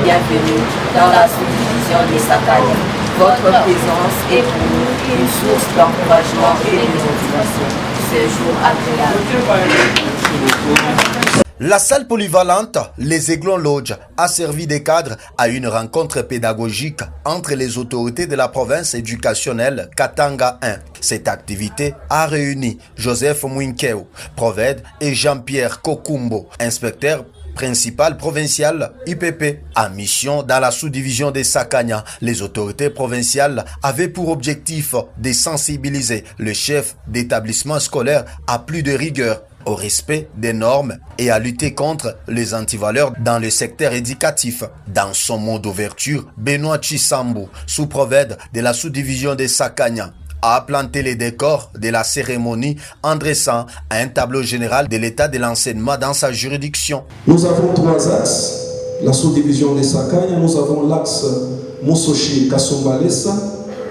Bienvenue dans la sous-division de Sakanya. Votre présence est pour nous une source d'encouragement et de motivation. Ce jour agréable. La salle polyvalente Les Aiglons Lodge a servi de cadre à une rencontre pédagogique entre les autorités de la province éducationnelle Katanga 1. Cette activité a réuni Joseph Mwinkeo, Proved, et Jean-Pierre Kokumbo, inspecteur principal provincial IPP. En mission dans la sous-division de Sakanya, les autorités provinciales avaient pour objectif de sensibiliser le chef d'établissement scolaire à plus de rigueur, au respect des normes et à lutter contre les antivaleurs dans le secteur éducatif. Dans son mot d'ouverture, Benoît Chisambu, sous-provède de la sous-division de Sakanya, a planté les décors de la cérémonie en dressant un tableau général de l'état de l'enseignement dans sa juridiction. Nous avons 3 axes. La sous-division de Sakanya, nous avons l'axe Mososhi Kasumbalesa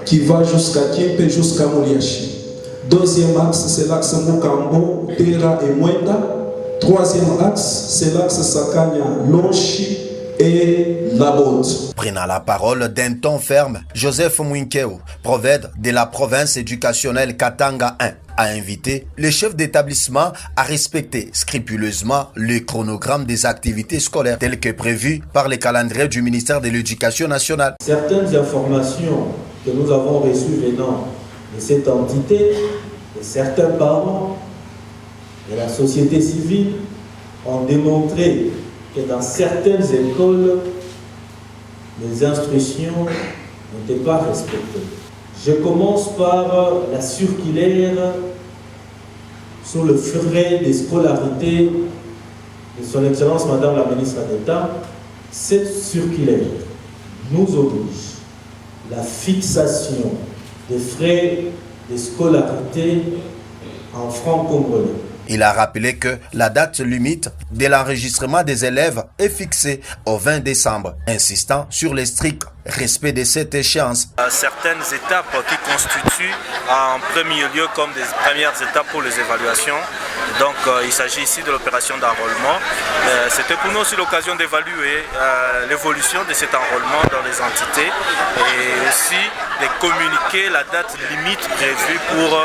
qui va jusqu'à Kiempe, jusqu'à Moliachi. Deuxième axe, c'est l'axe Mukambo, Tera et Mwenda. Troisième axe, c'est l'axe Sakanya, Lonchi et Labote. Prenant la parole d'un ton ferme, Joseph Mwinkeo, provède de la province éducationnelle Katanga 1, a invité les chefs d'établissement à respecter scrupuleusement le chronogramme des activités scolaires tel que prévu par les calendriers du ministère de l'Éducation nationale. Certaines informations que nous avons reçues venant de cette entité, de certains parents, de la société civile, ont démontré que dans certaines écoles, les instructions n'étaient pas respectées. Je commence par la circulaire sur le frais des scolarités de son Excellence Madame la Ministre d'État. Cette circulaire nous oblige la fixation des frais de scolarité en francs congolais. Il a rappelé que la date limite de l'enregistrement des élèves est fixée au 20 décembre, insistant sur le strict respect de cette échéance. Certaines étapes qui constituent en premier lieu comme des premières étapes pour les évaluations. Donc il s'agit ici de l'opération d'enrôlement. C'était pour nous aussi l'occasion d'évaluer l'évolution de cet enrôlement dans les entités et aussi de communiquer la date limite prévue pour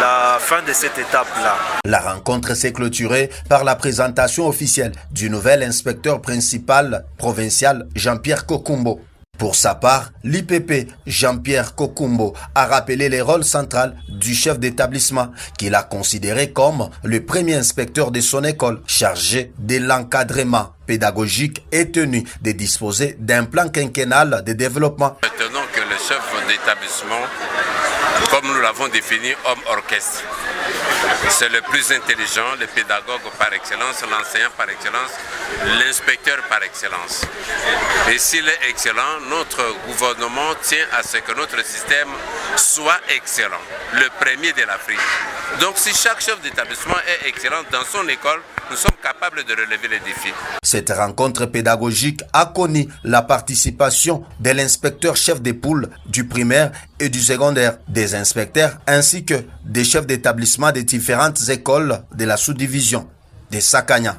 la fin de cette étape-là. La rencontre s'est clôturée par la présentation officielle du nouvel inspecteur principal provincial Jean-Pierre Kokumbo. Pour sa part, l'IPP Jean-Pierre Kokumbo a rappelé les rôles centraux du chef d'établissement qu'il a considéré comme le premier inspecteur de son école, chargé de l'encadrement pédagogique et tenu de disposer d'un plan quinquennal de développement. Maintenant que le chef d'établissement, comme nous l'avons défini, homme-orchestre, c'est le plus intelligent, le pédagogue par excellence, l'enseignant par excellence, l'inspecteur par excellence. Et s'il est excellent, notre gouvernement tient à ce que notre système soit excellent, le premier de l'Afrique. Donc si chaque chef d'établissement est excellent dans son école, nous sommes capables de relever les défis. Cette rencontre pédagogique a connu la participation de l'inspecteur chef des poules du primaire et du secondaire, des inspecteurs ainsi que des chefs d'établissement des différentes écoles de la sous-division de Sakanya.